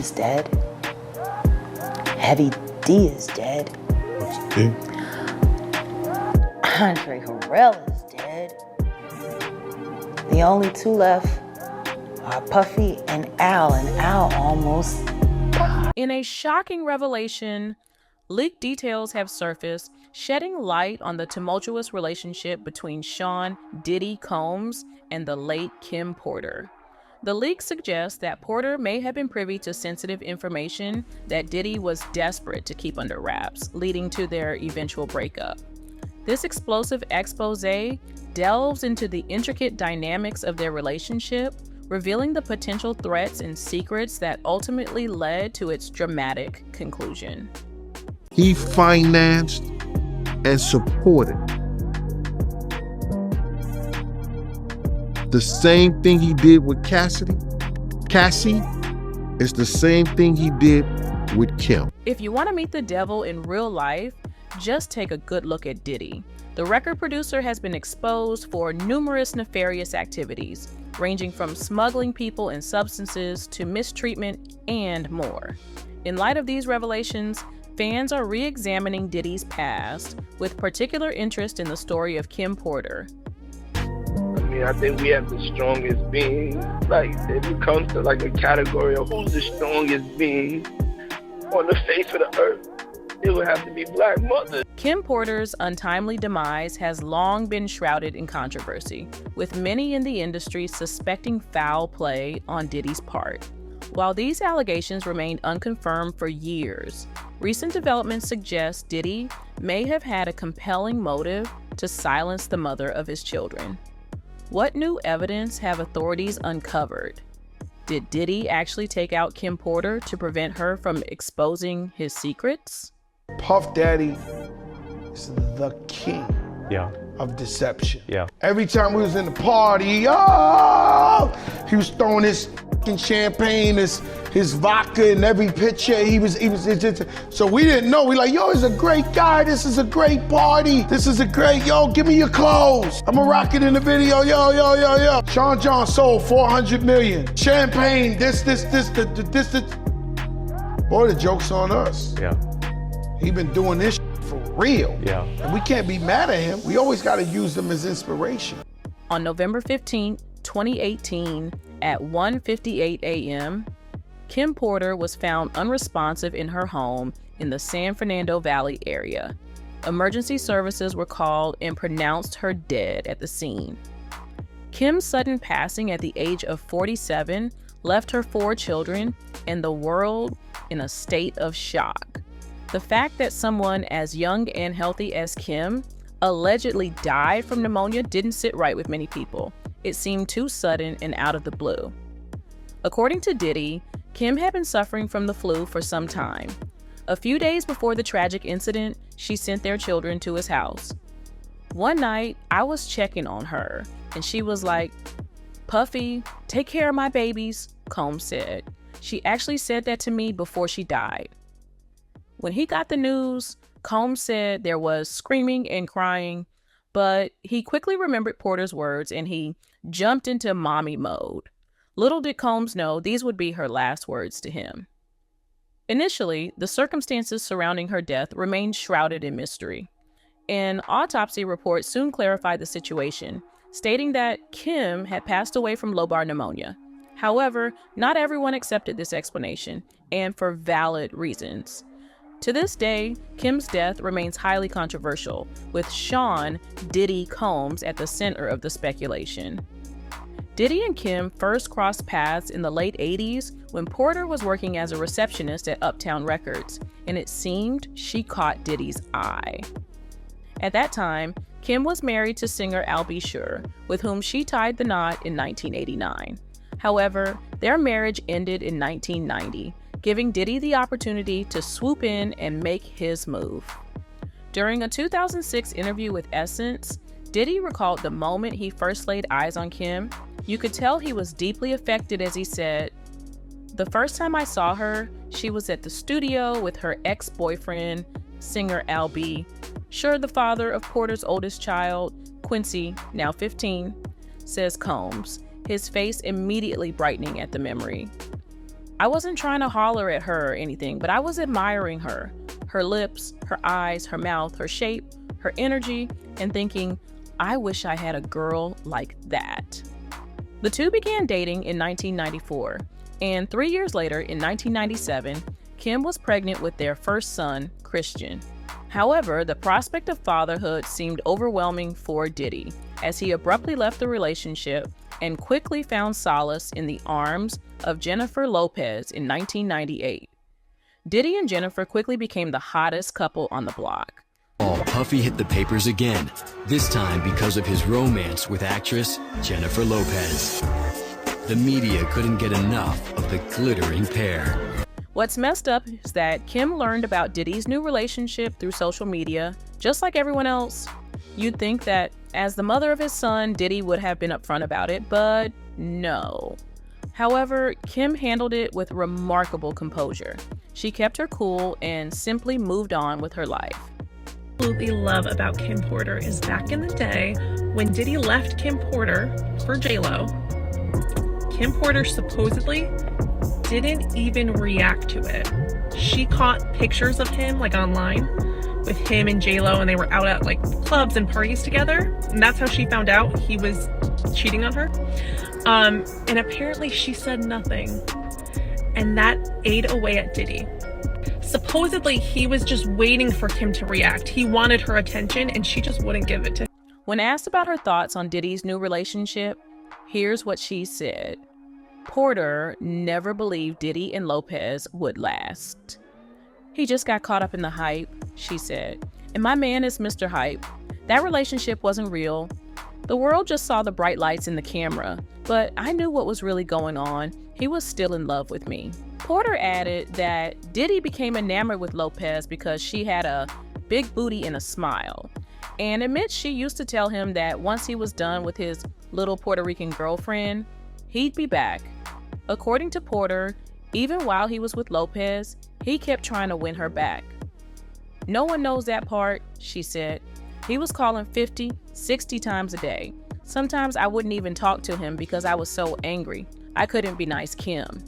is dead. Heavy D is dead. What's D? Andre Harrell is dead. The only two left are Puffy and Al almost died. In a shocking revelation, leaked details have surfaced, shedding light on the tumultuous relationship between Sean Diddy Combs and the late Kim Porter. The leak suggests that Porter may have been privy to sensitive information that Diddy was desperate to keep under wraps, leading to their eventual breakup. This explosive expose delves into the intricate dynamics of their relationship, revealing the potential threats and secrets that ultimately led to its dramatic conclusion. He financed and supported the same thing he did with Cassie is the same thing he did with Kim. If you want to meet the devil in real life, just take a good look at Diddy. The record producer has been exposed for numerous nefarious activities, ranging from smuggling people and substances to mistreatment and more. In light of these revelations, fans are re-examining Diddy's past, with particular interest in the story of Kim Porter. I think we have the strongest being. Like, if it comes to like a category of who's the strongest being on the face of the earth, it would have to be Black Mother. Kim Porter's untimely demise has long been shrouded in controversy, with many in the industry suspecting foul play on Diddy's part. While these allegations remained unconfirmed for years, recent developments suggest Diddy may have had a compelling motive to silence the mother of his children. What new evidence have authorities uncovered? Did Diddy actually take out Kim Porter to prevent her from exposing his secrets? Puff Daddy is the king of deception. Every time we was in the party, he was throwing his champagne, his vodka in every picture. He was just, so we didn't know. We like, yo, he's a great guy. This is a great party. This is a great, yo, give me your clothes. I'ma rock it in the video, yo. Sean John sold 400 million. Champagne, this. Boy, the joke's on us. He been doing this for real. And we can't be mad at him. We always gotta use them as inspiration. On November 15, 2018, at 1:58 a.m., Kim Porter was found unresponsive in her home in the San Fernando Valley area. Emergency services were called and pronounced her dead at the scene. Kim's sudden passing at the age of 47 left her 4 children and the world in a state of shock. The fact that someone as young and healthy as Kim allegedly died from pneumonia didn't sit right with many people. It seemed too sudden and out of the blue. According to Diddy, Kim had been suffering from the flu for some time. A few days before the tragic incident, she sent their children to his house. One night, I was checking on her, and she was like, "Puffy, take care of my babies," Combs said. She actually said that to me before she died. When he got the news, Combs said there was screaming and crying, but he quickly remembered Porter's words and he jumped into mommy mode. Little did Combs know these would be her last words to him. Initially, the circumstances surrounding her death remained shrouded in mystery. An autopsy report soon clarified the situation, stating that Kim had passed away from lobar pneumonia. However, not everyone accepted this explanation, and for valid reasons. To this day, Kim's death remains highly controversial, with Sean Diddy Combs at the center of the speculation. Diddy and Kim first crossed paths in the late 80s when Porter was working as a receptionist at Uptown Records, and it seemed she caught Diddy's eye. At that time, Kim was married to singer Al B. Sure, with whom she tied the knot in 1989. However, their marriage ended in 1990, giving Diddy the opportunity to swoop in and make his move. During a 2006 interview with Essence, Diddy recalled the moment he first laid eyes on Kim. You could tell he was deeply affected as he said, "The first time I saw her, she was at the studio with her ex-boyfriend, singer Al B. Sure, the father of Porter's oldest child, Quincy, now 15, says Combs, his face immediately brightening at the memory. I wasn't trying to holler at her or anything, but I was admiring her. Her lips, her eyes, her mouth, her shape, her energy, and thinking, I wish I had a girl like that. The two began dating in 1994, and 3 years later, in 1997, Kim was pregnant with their first son, Christian. However, the prospect of fatherhood seemed overwhelming for Diddy, as he abruptly left the relationship and quickly found solace in the arms of Jennifer Lopez in 1998. Diddy and Jennifer quickly became the hottest couple on the block. Puffy hit the papers again, this time because of his romance with actress Jennifer Lopez. The media couldn't get enough of the glittering pair. What's messed up is that Kim learned about Diddy's new relationship through social media, just like everyone else. You'd think that as the mother of his son, Diddy would have been upfront about it, but no. However, Kim handled it with remarkable composure. She kept her cool and simply moved on with her life. Absolutely love about Kim Porter is back in the day when Diddy left Kim Porter for J-Lo, Kim Porter supposedly didn't even react to it. She caught pictures of him like online with him and J-Lo, and they were out at like clubs and parties together, and that's how she found out he was cheating on her. And apparently she said nothing, and that ate away at Diddy. Supposedly he was just waiting for Kim to react. He wanted her attention and she just wouldn't give it to him. When asked about her thoughts on Diddy's new relationship, here's what she said. Porter never believed Diddy and Lopez would last. He just got caught up in the hype, she said. And my man is Mr. Hype. That relationship wasn't real. The world just saw the bright lights in the camera, but I knew what was really going on. He was still in love with me. Porter added that Diddy became enamored with Lopez because she had a big booty and a smile, and admits she used to tell him that once he was done with his little Puerto Rican girlfriend, he'd be back. According to Porter, even while he was with Lopez, he kept trying to win her back. No one knows that part, she said. He was calling 50, 60 times a day. Sometimes I wouldn't even talk to him because I was so angry. I couldn't be nice Kim.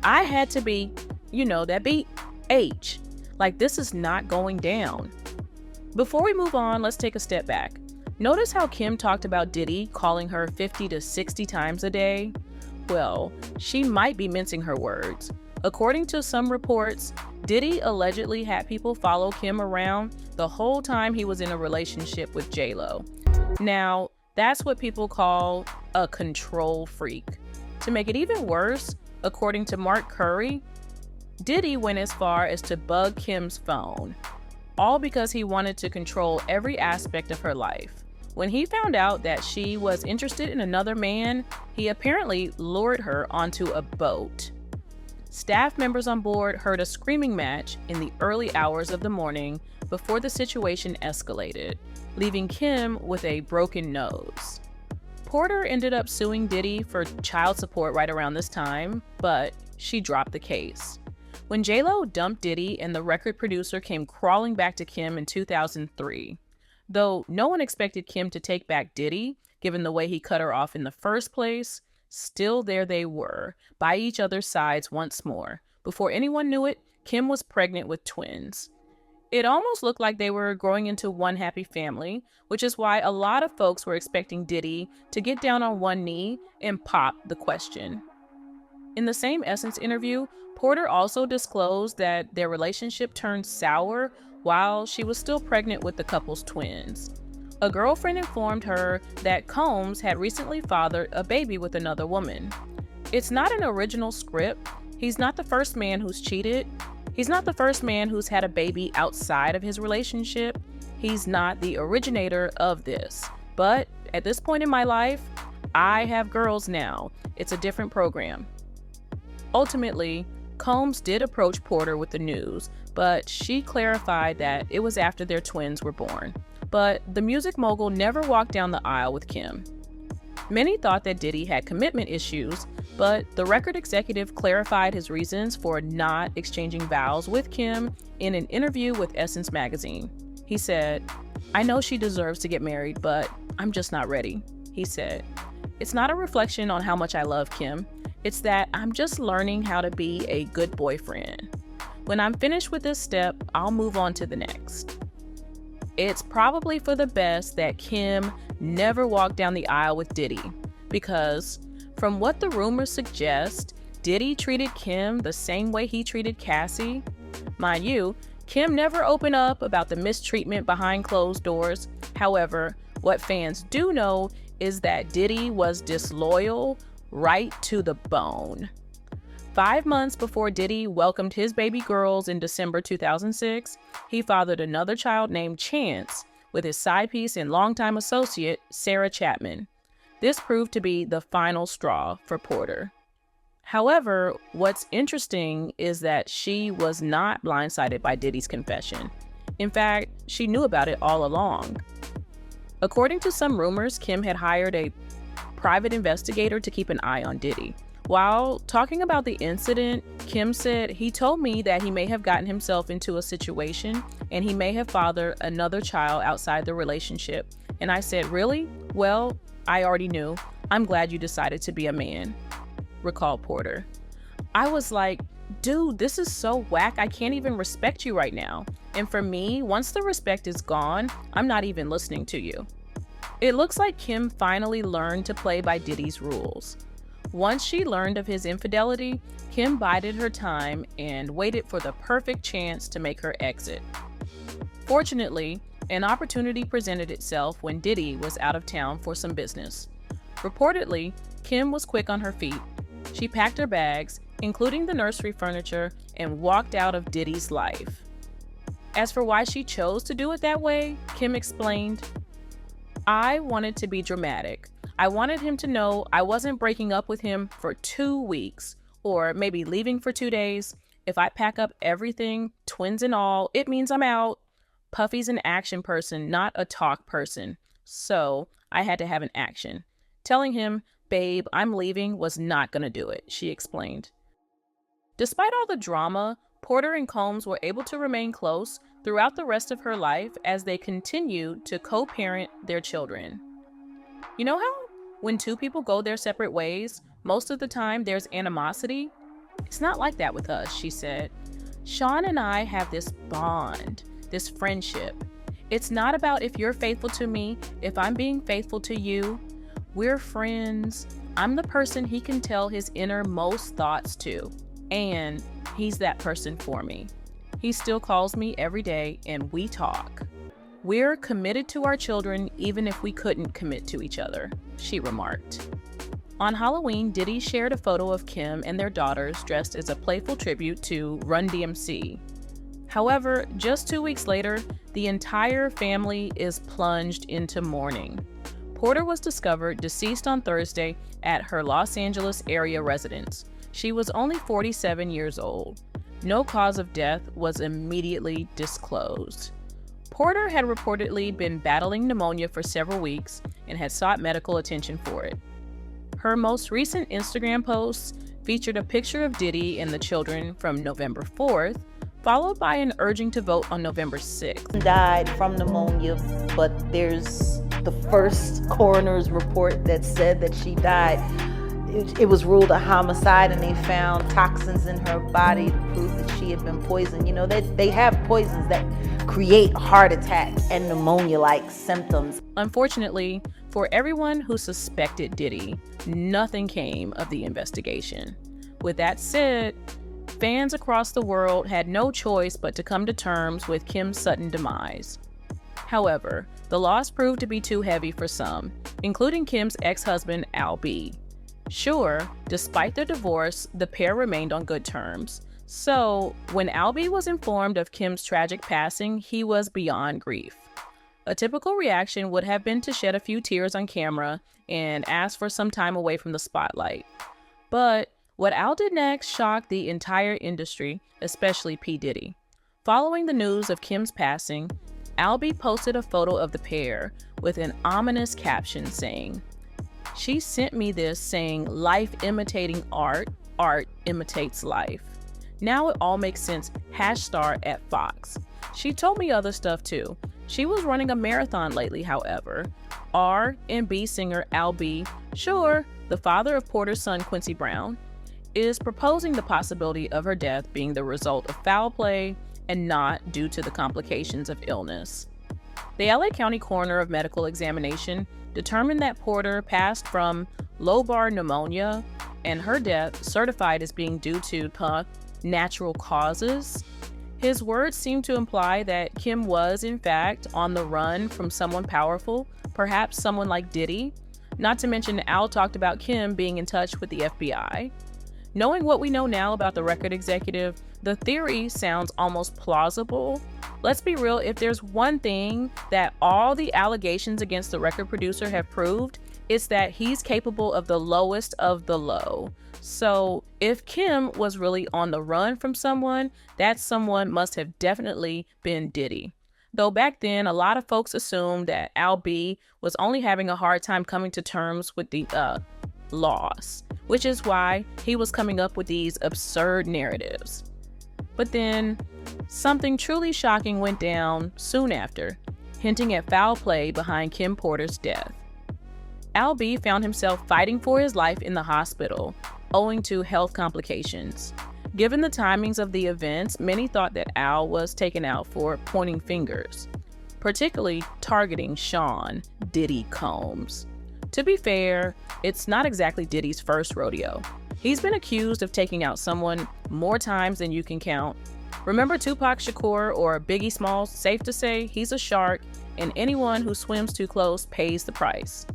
I had to be, that beat H. Like, this is not going down. Before we move on, let's take a step back. Notice how Kim talked about Diddy calling her 50 to 60 times a day? Well, she might be mincing her words. According to some reports, Diddy allegedly had people follow Kim around the whole time he was in a relationship with J-Lo. Now, that's what people call a control freak. To make it even worse, according to Mark Curry, Diddy went as far as to bug Kim's phone, all because he wanted to control every aspect of her life. When he found out that she was interested in another man, he apparently lured her onto a boat. Staff members on board heard a screaming match in the early hours of the morning before the situation escalated, leaving Kim with a broken nose. Porter ended up suing Diddy for child support right around this time, but she dropped the case. When J-Lo dumped Diddy and the record producer came crawling back to Kim in 2003, though no one expected Kim to take back Diddy, given the way he cut her off in the first place, still there they were, by each other's sides once more. Before anyone knew it, Kim was pregnant with twins. It almost looked like they were growing into one happy family, which is why a lot of folks were expecting Diddy to get down on one knee and pop the question. In the same Essence interview, Porter also disclosed that their relationship turned sour while she was still pregnant with the couple's twins. A girlfriend informed her that Combs had recently fathered a baby with another woman. It's not an original script. He's not the first man who's cheated. He's not the first man who's had a baby outside of his relationship. He's not the originator of this. But at this point in my life, I have girls now. It's a different program. Ultimately, Combs did approach Porter with the news, but she clarified that it was after their twins were born. But the music mogul never walked down the aisle with Kim. Many thought that Diddy had commitment issues, but the record executive clarified his reasons for not exchanging vows with Kim in an interview with Essence magazine. He said, "I know she deserves to get married, but I'm just not ready," he said. "It's not a reflection on how much I love Kim. It's that I'm just learning how to be a good boyfriend. When I'm finished with this step, I'll move on to the next. It's probably for the best that Kim never walked down the aisle with Diddy, because from what the rumors suggest, Diddy treated Kim the same way he treated Cassie. Mind you, Kim never opened up about the mistreatment behind closed doors. However, what fans do know is that Diddy was disloyal right to the bone. 5 months before Diddy welcomed his baby girls in December 2006, he fathered another child named Chance with his side piece and longtime associate, Sarah Chapman. This proved to be the final straw for Porter. However, what's interesting is that she was not blindsided by Diddy's confession. In fact, she knew about it all along. According to some rumors, Kim had hired a private investigator to keep an eye on Diddy. While talking about the incident, Kim said, "He told me that he may have gotten himself into a situation and he may have fathered another child outside the relationship. And I said, really? Well, I already knew. I'm glad you decided to be a man," recalled Porter. "I was like, dude, this is so whack. I can't even respect you right now. And for me, once the respect is gone, I'm not even listening to you." It looks like Kim finally learned to play by Diddy's rules. Once she learned of his infidelity, Kim bided her time and waited for the perfect chance to make her exit. Fortunately, an opportunity presented itself when Diddy was out of town for some business. Reportedly, Kim was quick on her feet. She packed her bags, including the nursery furniture, and walked out of Diddy's life. As for why she chose to do it that way, Kim explained, "I wanted to be dramatic. I wanted him to know I wasn't breaking up with him for 2 weeks, or maybe leaving for 2 days. If I pack up everything, twins and all, it means I'm out. Puffy's an action person, not a talk person. So I had to have an action. Telling him, 'Babe, I'm leaving,' was not gonna do it," she explained. Despite all the drama, Porter and Combs were able to remain close throughout the rest of her life as they continued to co-parent their children. You know how when two people go their separate ways, most of the time there's animosity? It's not like that with us, she said. "Sean and I have this bond, this friendship. It's not about if you're faithful to me, if I'm being faithful to you. We're friends. I'm the person he can tell his innermost thoughts to, and he's that person for me. He still calls me every day and we talk. We're committed to our children even if we couldn't commit to each other," she remarked. On Halloween, Diddy shared a photo of Kim and their daughters dressed as a playful tribute to Run DMC. However, just 2 weeks later, the entire family is plunged into mourning. Porter was discovered deceased on Thursday at her Los Angeles area residence. She was only 47 years old. No cause of death was immediately disclosed. Porter had reportedly been battling pneumonia for several weeks and had sought medical attention for it. Her most recent Instagram posts featured a picture of Diddy and the children from November 4th, followed by an urging to vote on November 6th. Died from pneumonia, but there's the first coroner's report that said that she died. It was ruled a homicide, and they found toxins in her body to prove that she had been poisoned. You know, they have poisons that create heart attack and pneumonia-like symptoms. Unfortunately, for everyone who suspected Diddy, nothing came of the investigation. With that said, fans across the world had no choice but to come to terms with Kim's sudden demise. However, the loss proved to be too heavy for some, including Kim's ex-husband, Al B. Sure, despite their divorce, the pair remained on good terms. So, when Al B was informed of Kim's tragic passing, he was beyond grief. A typical reaction would have been to shed a few tears on camera and ask for some time away from the spotlight. But what Al did next shocked the entire industry, especially P. Diddy. Following the news of Kim's passing, Al B posted a photo of the pair with an ominous caption saying, "She sent me this saying life imitating art, art imitates life. Now it all makes sense, #star at Fox. She told me other stuff too. She was running a marathon lately, however. R&B singer Al B, sure, the father of Porter's son Quincy Brown, is proposing the possibility of her death being the result of foul play and not due to the complications of illness. The LA County Coroner of Medical Examination determined that Porter passed from lobar pneumonia and her death certified as being due to natural causes. His words seem to imply that Kim was, in fact, on the run from someone powerful, perhaps someone like Diddy. Not to mention, Al talked about Kim being in touch with the FBI. Knowing what we know now about the record executive, the theory sounds almost plausible. Let's be real, if there's one thing that all the allegations against the record producer have proved, it's that he's capable of the lowest of the low. So if Kim was really on the run from someone, that someone must have definitely been Diddy. Though back then, a lot of folks assumed that Al B was only having a hard time coming to terms with the loss, which is why he was coming up with these absurd narratives. But then, something truly shocking went down soon after, hinting at foul play behind Kim Porter's death. Al B found himself fighting for his life in the hospital, owing to health complications. Given the timings of the events, many thought that Al was taken out for pointing fingers, particularly targeting Sean Diddy Combs. To be fair, it's not exactly Diddy's first rodeo. He's been accused of taking out someone more times than you can count. Remember Tupac Shakur or Biggie Smalls? Safe to say, he's a shark, and anyone who swims too close pays the price.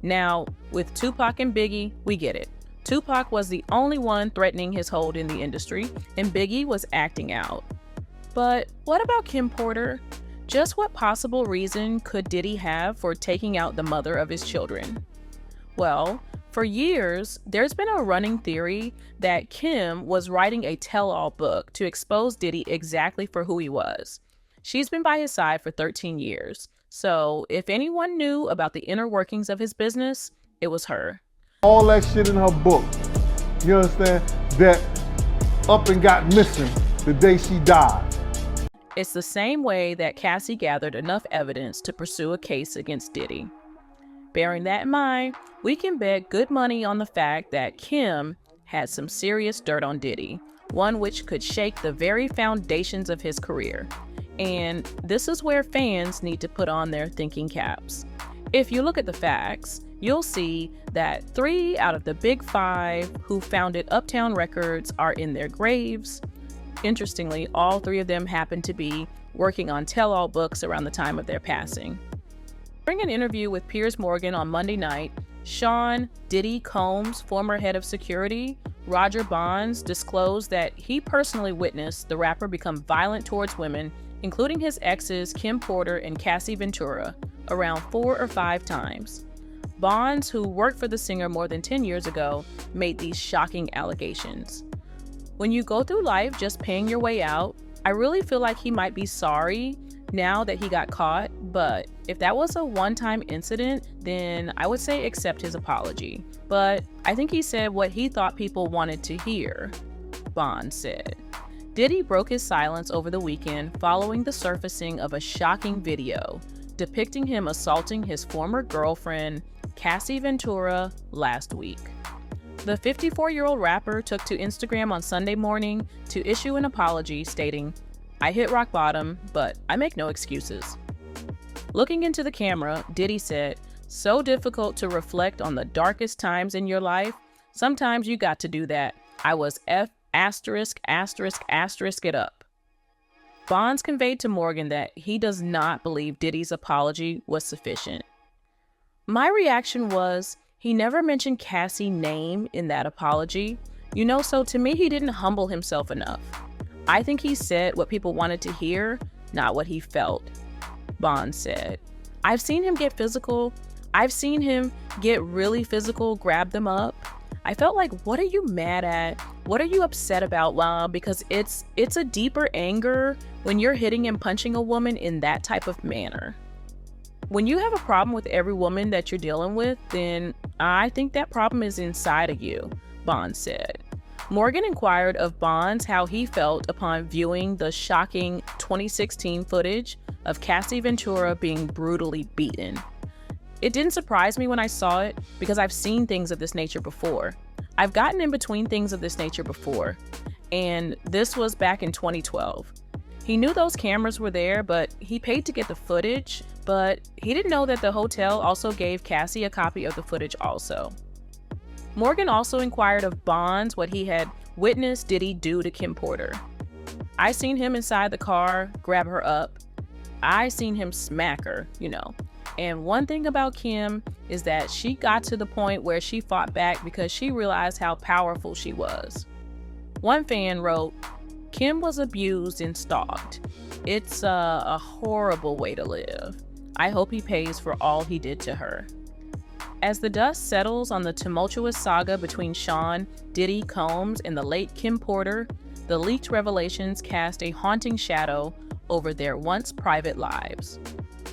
Now, with Tupac and Biggie, we get it. Tupac was the only one threatening his hold in the industry, and Biggie was acting out. But what about Kim Porter? Just what possible reason could Diddy have for taking out the mother of his children? Well, for years, there's been a running theory that Kim was writing a tell-all book to expose Diddy exactly for who he was. She's been by his side for 13 years, so if anyone knew about the inner workings of his business, it was her. All that shit in her book, you understand, that up and got missing the day she died. It's the same way that Cassie gathered enough evidence to pursue a case against Diddy. Bearing that in mind, we can bet good money on the fact that Kim had some serious dirt on Diddy, one which could shake the very foundations of his career. And this is where fans need to put on their thinking caps. If you look at the facts, you'll see that 3 out of the big 5 who founded Uptown Records are in their graves. Interestingly, all 3 of them happen to be working on tell-all books around the time of their passing. During an interview with Piers Morgan on Monday night, Sean Diddy Combs, former head of security, Roger Bonds, disclosed that he personally witnessed the rapper become violent towards women, including his exes Kim Porter and Cassie Ventura, around 4 or 5 times. Bonds, who worked for the singer more than 10 years ago, made these shocking allegations. When you go through life just paying your way out, I really feel like he might be sorry now that he got caught, but if that was a one-time incident, then I would say accept his apology. But I think he said what he thought people wanted to hear, Bonds said. Diddy broke his silence over the weekend following the surfacing of a shocking video depicting him assaulting his former girlfriend, Cassie Ventura, last week. The 54-year-old rapper took to Instagram on Sunday morning to issue an apology stating, "I hit rock bottom, but I make no excuses." Looking into the camera, Diddy said, "So difficult to reflect on the darkest times in your life. Sometimes you got to do that. I was F*** it up." Bonds conveyed to Morgan that he does not believe Diddy's apology was sufficient. My reaction was, he never mentioned Cassie's name in that apology. So to me, he didn't humble himself enough. I think he said what people wanted to hear, not what he felt, Bonds said. "I've seen him get physical. I've seen him get really physical, grab them up. I felt like, what are you mad at? What are you upset about? Well, because it's a deeper anger when you're hitting and punching a woman in that type of manner. When you have a problem with every woman that you're dealing with, then I think that problem is inside of you," Bonds said. Morgan inquired of Bonds how he felt upon viewing the shocking 2016 footage of Cassie Ventura being brutally beaten. "It didn't surprise me when I saw it because I've seen things of this nature before. I've gotten in between things of this nature before, and this was back in 2012. He knew those cameras were there, but he paid to get the footage, but he didn't know that the hotel also gave Cassie a copy of the footage also. Morgan also inquired of Bonds what he had witnessed Diddy do to Kim Porter. I seen him inside the car, grab her up. I seen him smack her, And one thing about Kim is that she got to the point where she fought back because she realized how powerful she was. One fan wrote, "Kim was abused and stalked. It's a horrible way to live. I hope he pays for all he did to her." As the dust settles on the tumultuous saga between Sean, Diddy, Combs, and the late Kim Porter, the leaked revelations cast a haunting shadow over their once private lives.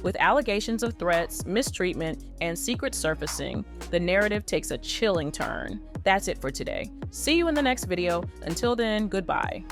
With allegations of threats, mistreatment, and secret surfacing, the narrative takes a chilling turn. That's it for today. See you in the next video. Until then, goodbye.